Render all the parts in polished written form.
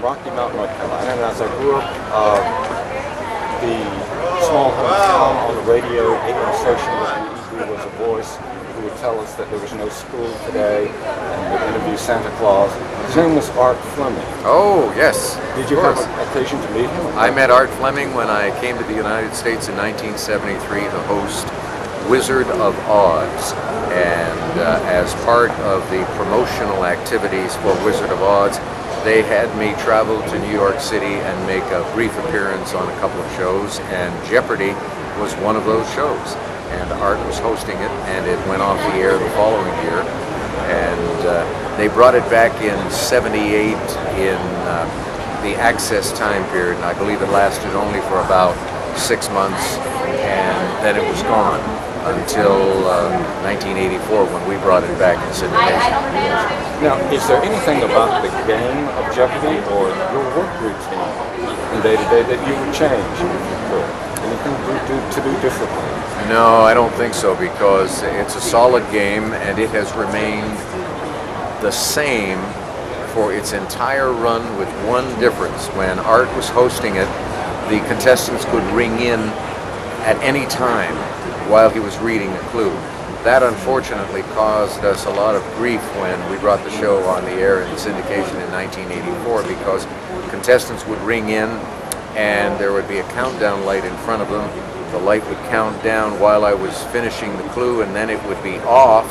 Rocky Mount, North Carolina, and as I grew up, the small hometown on the radio station was a voice who would tell us that there was no school today and would interview Santa Claus. His name was Art Fleming. Oh, yes. Did you have an occasion to meet him? I met Art Fleming when I came to the United States in 1973 to host Wizard of Oz. And as part of the promotional activities for Wizard of Oz, they had me travel to New York City and make a brief appearance on a couple of shows, and Jeopardy was one of those shows. And Art was hosting it, and it went off the air the following year. And they brought it back in '78 in the Access time period, and I believe it lasted only for about 6 months, and then it was gone until 1984 when we brought it back in syndication. Now, is there anything about the game of Jeopardy or your work routine from day to day that you would change if you could? Anything to do differently? No, I don't think so, because it's a solid game and it has remained the same for its entire run, with one difference. When Art was hosting it, the contestants could ring in at any time while he was reading a clue. That unfortunately caused us a lot of grief when we brought the show on the air in syndication in 1984, because contestants would ring in and there would be a countdown light in front of them. The light would count down while I was finishing the clue, and then it would be off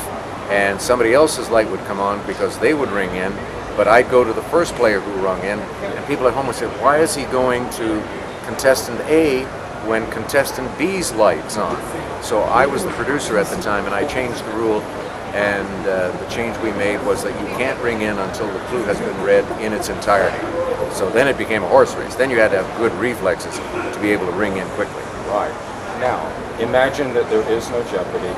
and somebody else's light would come on because they would ring in, but I'd go to the first player who rung in, and people at home would say, why is he going to contestant A when contestant B's light's on? So I was the producer at the time, and I changed the rule, and the change we made was that you can't ring in until the clue has been read in its entirety. So then it became a horse race. Then you had to have good reflexes to be able to ring in quickly. Right. Now, imagine that there is no Jeopardy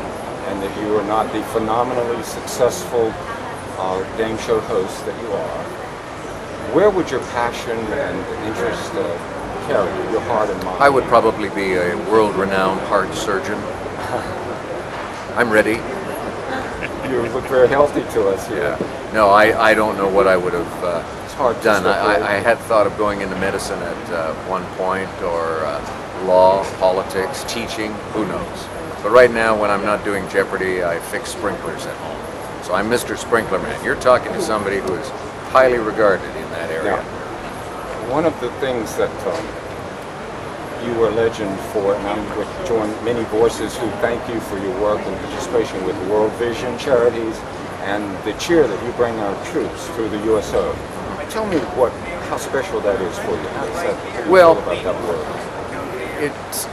and that you are not the phenomenally successful game show host that you are. Where would your passion and interest carry you, your heart and mind? I would probably be a world-renowned heart surgeon. I'm ready. You look very healthy to us here. Yeah. No, I don't know what I would have done. I had thought of going into medicine at one point, or law, politics, teaching, who knows. But right now, when I'm not doing Jeopardy, I fix sprinklers at home. So I'm Mr. Sprinkler Man. You're talking to somebody who is highly regarded in that area. Now, one of the things that you were a legend for, and I'm with join many voices who thank you for your work and participation with World Vision charities and the cheer that you bring our troops through the USO. Tell me how special that is for you. How does that, how do you feel about that work? It's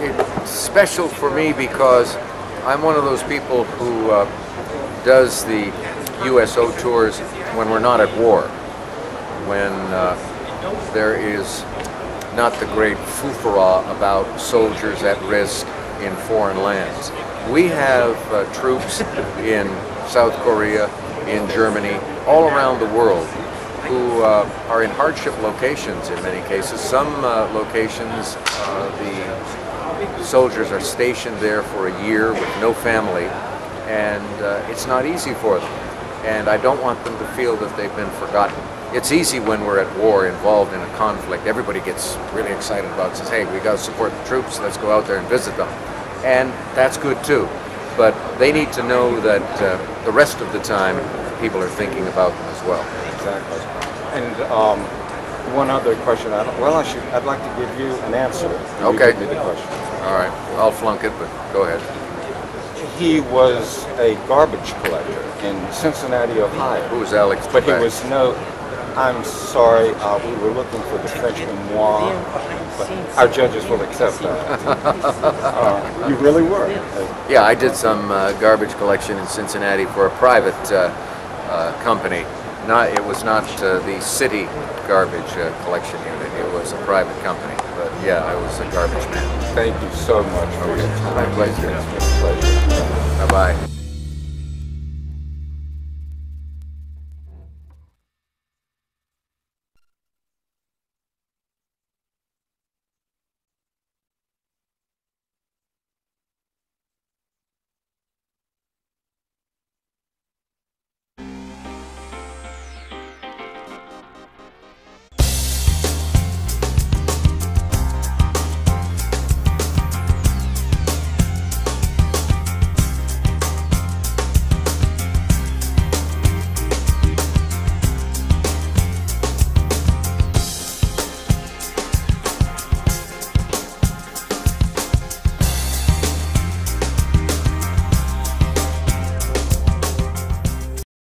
special for me because I'm one of those people who does the USO tours when we're not at war, when there is not the great foofara about soldiers at risk in foreign lands. We have troops in South Korea, in Germany, all around the world, who are in hardship locations in many cases. Some locations, the soldiers are stationed there for a year with no family, and it's not easy for them. And I don't want them to feel that they've been forgotten. It's easy when we're at war, involved in a conflict. Everybody gets really excited about it, says, hey, we got to support the troops, let's go out there and visit them. And that's good too. But they need to know that the rest of the time, people are thinking about them as well. Exactly. And one other question. I'd like to give you an answer. Okay. Give me the question. All right. I'll flunk it, but go ahead. He was a garbage collector in Cincinnati, Ohio. Who was Alex Trebek? But he was I'm sorry, we were looking for the Frenchman moi, but our judges will accept that. You really were. Yeah, I did some garbage collection in Cincinnati for a private company. It was not the city garbage collection unit. It was a private company. But yeah, I was a garbage man. Thank you so much for your time. My pleasure. It's been a pleasure. Bye-bye.